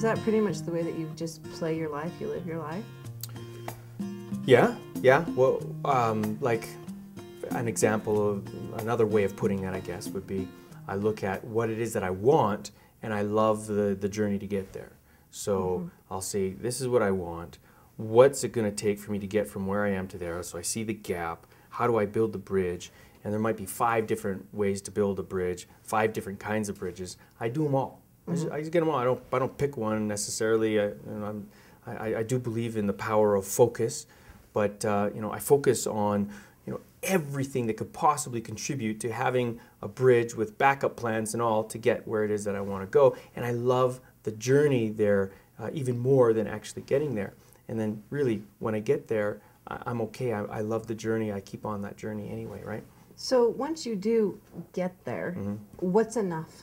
is that pretty much the way that you just play your life, you live your life? Yeah, yeah. Well, like an example of another way of putting that, I guess, would be I look at what it is that I want, and I love the journey to get there. So I'll say, this is what I want. What's it going to take for me to get from where I am to there? So I see the gap. How do I build the bridge? And there might be 5 different ways to build a bridge, 5 different kinds of bridges. I do them all. I just get them all. I don't pick one necessarily. I do believe in the power of focus, but I focus on everything that could possibly contribute to having a bridge with backup plans and all to get where it is that I want to go. And I love the journey there even more than actually getting there. And then really, when I get there, I'm okay. I love the journey. I keep on that journey anyway, right? So once you do get there, what's enough?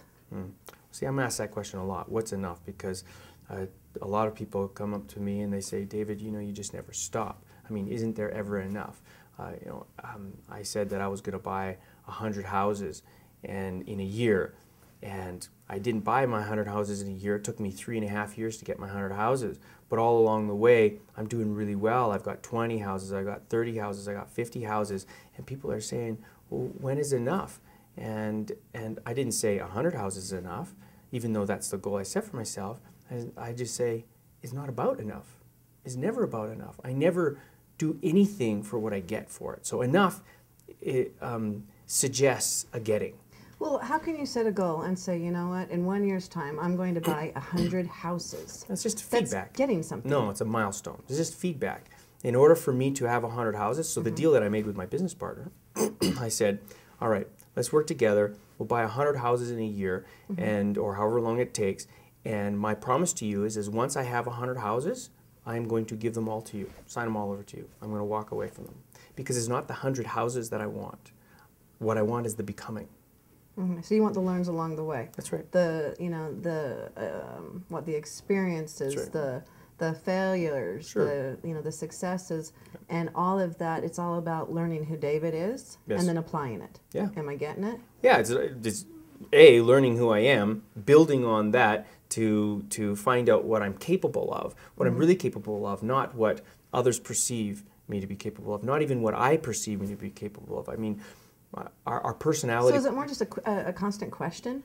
See, I'm asked that question a lot. What's enough? Because a lot of people come up to me and they say, David, you just never stop. I mean, isn't there ever enough? I said that I was going to buy 100 houses and in a year, and I didn't buy my 100 houses in a year. It took me 3.5 years to get my 100 houses. But all along the way, I'm doing really well. I've got 20 houses, I've got 30 houses, I got 50 houses, and people are saying, well, when is enough? And I didn't say 100 houses is enough, even though that's the goal I set for myself. I just say, it's not about enough. It's never about enough. I never do anything for what I get for it. So enough suggests a getting. Well, how can you set a goal and say, you know what, in 1 year's time, I'm going to buy 100 houses? That's just feedback. That's getting something. No, it's a milestone. It's just feedback. In order for me to have 100 houses, so the deal that I made with my business partner, I said, all right, let's work together. We'll buy 100 houses in a year, or however long it takes. And my promise to you is once I have 100 houses, I'm going to give them all to you, sign them all over to you. I'm going to walk away from them. Because it's not the 100 houses that I want. What I want is the becoming. So you want the learns along the way. That's right. The experiences, right. the failures, Sure. the successes, and all of that. It's all about learning who David is and then applying it. Yeah. Am I getting it? Yeah, it's learning who I am, building on that to find out what I'm capable of, what I'm really capable of, not what others perceive me to be capable of, not even what I perceive me to be capable of. I mean, our personality. So is it more just a constant question?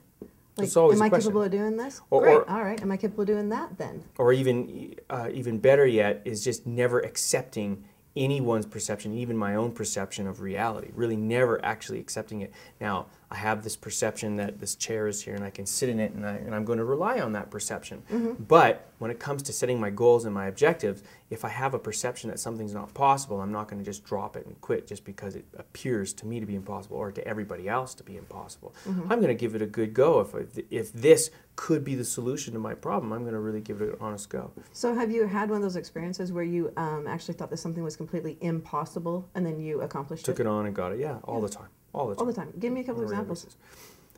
Like, it's always am a I question. capable of doing this? Or, Great. All right. Am I capable of doing that then? Or even better yet is just never accepting anyone's perception, even my own perception of reality. Really never actually accepting it. Now, I have this perception that this chair is here and I can sit in it and I'm going to rely on that perception. But when it comes to setting my goals and my objectives, if I have a perception that something's not possible, I'm not going to just drop it and quit just because it appears to me to be impossible or to everybody else to be impossible. I'm going to give it a good go. If this could be the solution to my problem, I'm going to really give it an honest go. So have you had one of those experiences where you actually thought that something was completely impossible and then you accomplished Took it on and got it. Yeah, all the time. All the time. All the time. Give me a couple examples.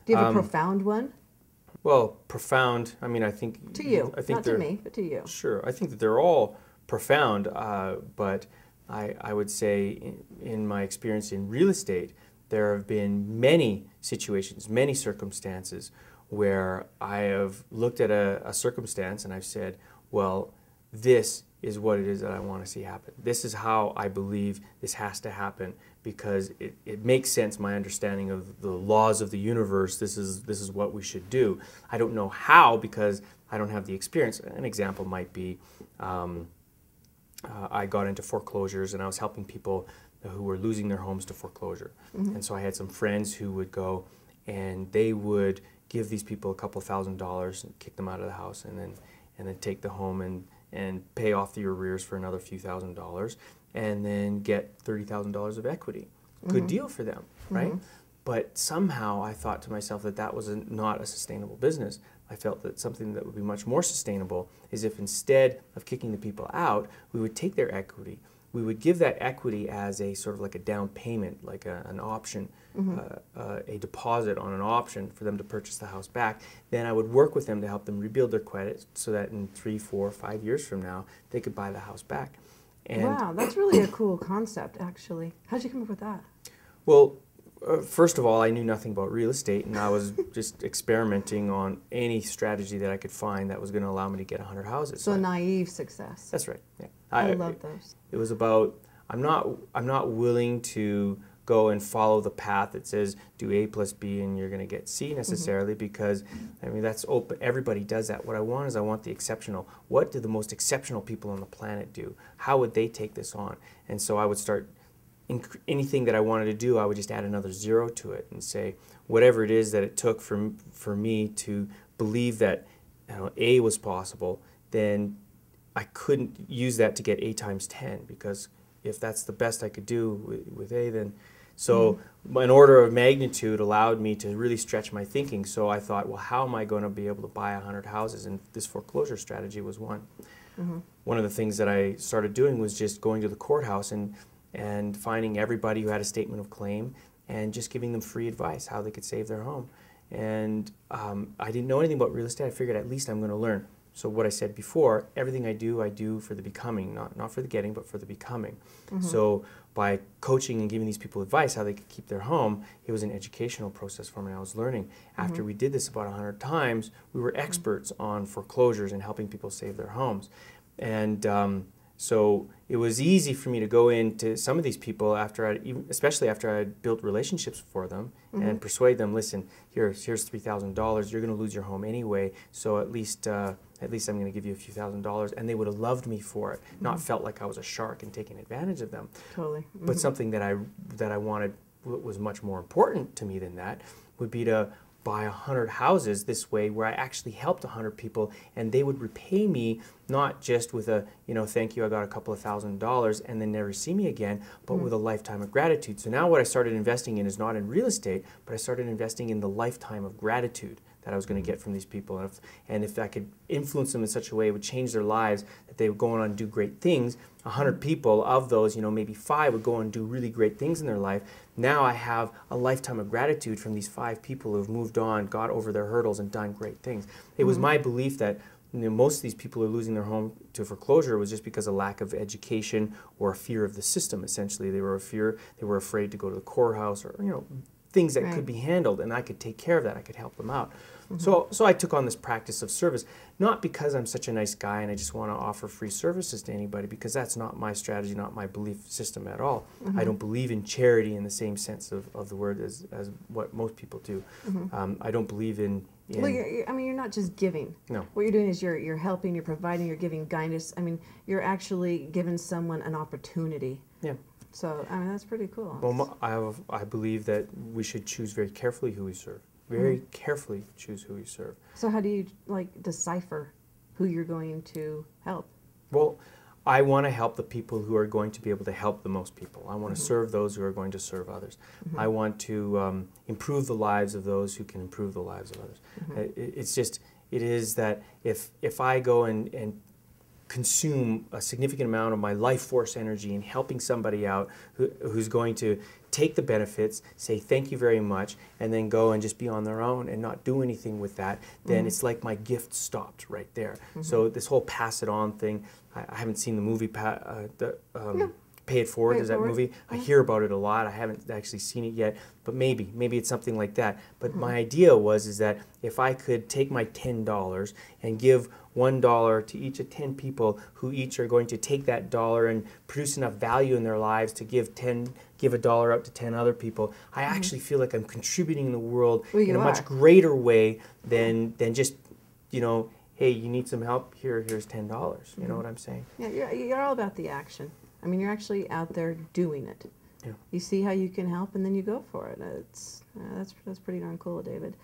Do you have a profound one? Well, profound, I mean, I think... To you, I think not to me, but to you. Sure. I think that they're all profound, but I would say in my experience in real estate, there have been many situations, many circumstances where I have looked at a circumstance and I've said, well, this is what it is that I want to see happen. This is how I believe this has to happen because it makes sense, my understanding of the laws of the universe. This is what we should do. I don't know how because I don't have the experience. An example might be I got into foreclosures and I was helping people who were losing their homes to foreclosure. And so I had some friends who would go and they would give these people a couple $1,000s and kick them out of the house and then take the home and pay off the arrears for another few $1,000s and then get $30,000 of equity. Good deal for them, right? But somehow I thought to myself that was not a sustainable business. I felt that something that would be much more sustainable is if instead of kicking the people out, we would take their equity. We would give that equity as a sort of like a down payment, like an option, a deposit on an option for them to purchase the house back. Then I would work with them to help them rebuild their credit so that in 3, 4, 5 years from now, they could buy the house back. And wow, that's really a cool concept, actually. How'd you come up with that? well, first of all, I knew nothing about real estate, and I was just experimenting on any strategy that I could find that was going to allow me to get 100 houses. So naive success. That's right. Yeah. I love those. It was about, I'm not willing to go and follow the path that says do A plus B and you're going to get C necessarily, because I mean that's open. Everybody does that. What I want is I want the exceptional. What do the most exceptional people on the planet do? How would they take this on? And so I would start anything that I wanted to do, I would just add another zero to it and say whatever it is that it took for me to believe that, you know, A was possible, then I couldn't use that to get A times 10, because if that's the best I could do with A, then so an order of magnitude allowed me to really stretch my thinking. So I thought, well, how am I going to be able to buy 100 houses? And this foreclosure strategy was one. One of the things that I started doing was just going to the courthouse and finding everybody who had a statement of claim and just giving them free advice how they could save their home. And I didn't know anything about real estate. I figured at least I'm going to learn. So what I said before, everything I do for the becoming, not for the getting, but for the becoming. So by coaching and giving these people advice how they could keep their home, it was an educational process for me. I was learning. After we did this about 100 times, we were experts on foreclosures and helping people save their homes. And so it was easy for me to go into some of these people especially after I had built relationships for them and persuade them, listen, here's $3,000. You're going to lose your home anyway, so at least I'm going to give you a few $1,000s, and they would have loved me for it, not felt like I was a shark and taking advantage of them. Totally. But something that I wanted, what was much more important to me than that, would be to buy 100 houses this way, where I actually helped 100 people, and they would repay me not just with a, you know, thank you, I got a couple of $1,000s, and then never see me again, but with a lifetime of gratitude. So now what I started investing in is not in real estate, but I started investing in the lifetime of gratitude that I was going to get from these people. And if I could influence them in such a way it would change their lives, that they would go on and do great things, 100 people of those, you know, maybe 5 would go on and do really great things in their life. Now I have a lifetime of gratitude from these 5 people who have moved on, got over their hurdles, and done great things. It was my belief that, you know, most of these people who are losing their home to foreclosure was just because of lack of education or a fear of the system. Essentially, they were afraid to go to the courthouse, or, you know, things that could be handled, and I could take care of that. I could help them out. So I took on this practice of service, not because I'm such a nice guy and I just want to offer free services to anybody, because that's not my strategy, not my belief system at all. I don't believe in charity in the same sense of the word as what most people do. I don't believe in well, you're not just giving. No. What you're doing is you're helping, you're providing, you're giving guidance. I mean, you're actually giving someone an opportunity. Yeah. So, I mean, that's pretty cool. Well, I believe that we should choose very carefully who we serve. Very carefully choose who we serve. So how do you, like, decipher who you're going to help? Well, I want to help the people who are going to be able to help the most people. I want to serve those who are going to serve others. I want to improve the lives of those who can improve the lives of others. It is that if I go and consume a significant amount of my life force energy in helping somebody out who's going to take the benefits, say thank you very much, and then go and just be on their own and not do anything with that, then it's like my gift stopped right there. So this whole pass it on thing, I haven't seen the movie Pay It Forward, is that movie? I hear about it a lot. I haven't actually seen it yet, but maybe it's something like that. But my idea is that if I could take my $10 and give $1 to each of 10 people who each are going to take that dollar and produce enough value in their lives to give a dollar out to 10 other people, I actually feel like I'm contributing in the world in a much greater way than just, you know, hey, you need some help? Here's $10. You know what I'm saying? Yeah, you're all about the action. I mean, you're actually out there doing it. Yeah. You see how you can help, and then you go for it. That's pretty darn cool, David.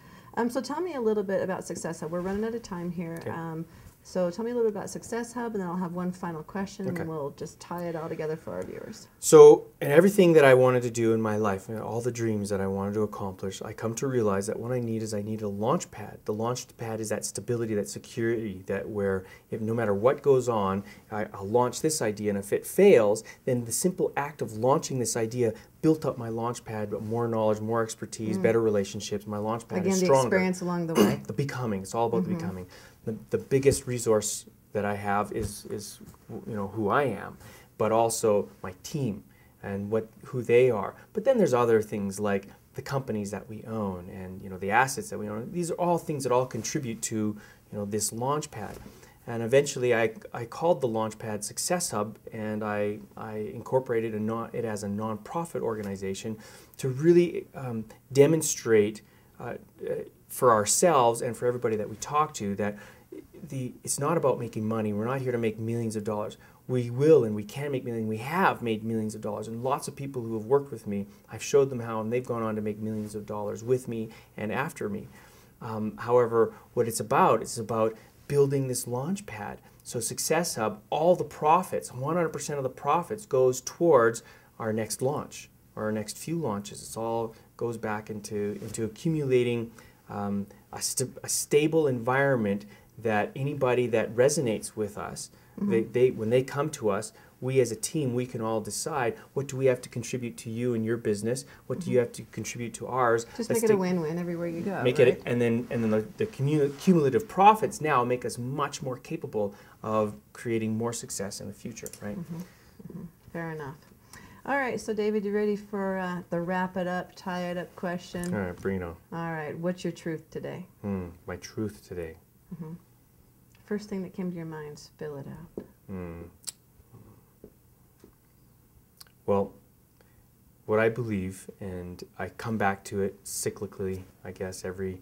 So tell me a little bit about Success Hub. We're running out of time here. Okay. So tell me a little bit about Success Hub, and then I'll have one final question, and we'll just tie it all together for our viewers. So, in everything that I wanted to do in my life, you know, all the dreams that I wanted to accomplish, I come to realize that what I need a launch pad. The launch pad is that stability, that security, that where if no matter what goes on, I'll launch this idea, and if it fails, then the simple act of launching this idea built up my launch pad, but more knowledge, more expertise, better relationships. My launch pad is stronger. Again, the experience along the way. The becoming. It's all about the becoming. The biggest resource that I have is you know, who I am, but also my team and who they are. But then there's other things like the companies that we own and the assets that we own. These are all things that all contribute to this launch pad. And eventually I called the Launchpad Success Hub, and I incorporated it as a nonprofit organization to really demonstrate for ourselves and for everybody that we talk to that it's not about making money. We're not here to make millions of dollars. We will and we can make millions. We have made millions of dollars, and lots of people who have worked with me, I've showed them how, and they've gone on to make millions of dollars with me and after me. However, what it's about building this launch pad. So Success Hub, all the profits, 100% of the profits goes towards our next launch or our next few launches. It all goes back into accumulating a stable environment that anybody that resonates with us, when they come to us, we as a team, we can all decide what do we have to contribute to you and your business, what do you have to contribute to ours. Just make it a win-win everywhere you go. Make it, and then the cumulative profits now make us much more capable of creating more success in the future, right? Fair enough. All right, so David, you ready for the wrap it up, tie it up question? All right, bring it on. All right, what's your truth today? My truth today. First thing that came to your mind, spill it out. Well, what I believe, and I come back to it cyclically, I guess every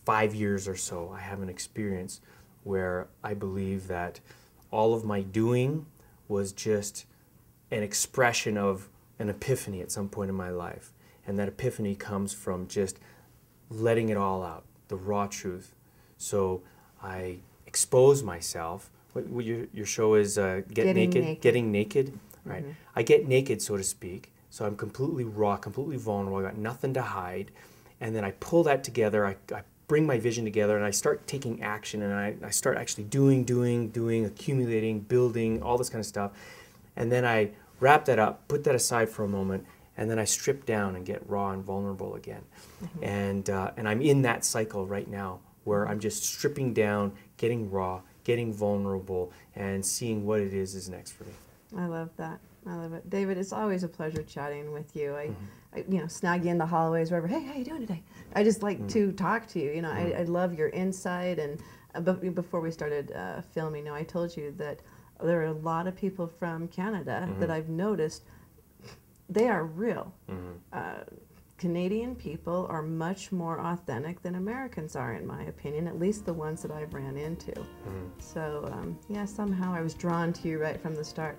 5 years or so, I have an experience where I believe that all of my doing was just an expression of an epiphany at some point in my life. And that epiphany comes from just letting it all out, the raw truth. So I expose myself. What your show is Getting Naked. Right. I get naked, so to speak. So I'm completely raw, completely vulnerable. I got nothing to hide. And then I pull that together. I bring my vision together, and I start taking action, and I start actually doing, accumulating, building, all this kind of stuff. And then I wrap that up, put that aside for a moment, and then I strip down and get raw and vulnerable again. And I'm in that cycle right now where I'm just stripping down, getting raw, getting vulnerable, and seeing what it is next for me. I love that. I love it. David, it's always a pleasure chatting with you. I snag you in the hallways, wherever. Hey, how you doing today? I just like to talk to you. I love your insight. And before we started filming, I told you that there are a lot of people from Canada that I've noticed. They are real. Canadian people are much more authentic than Americans are, in my opinion, at least the ones that I've ran into. So, yeah, somehow I was drawn to you right from the start.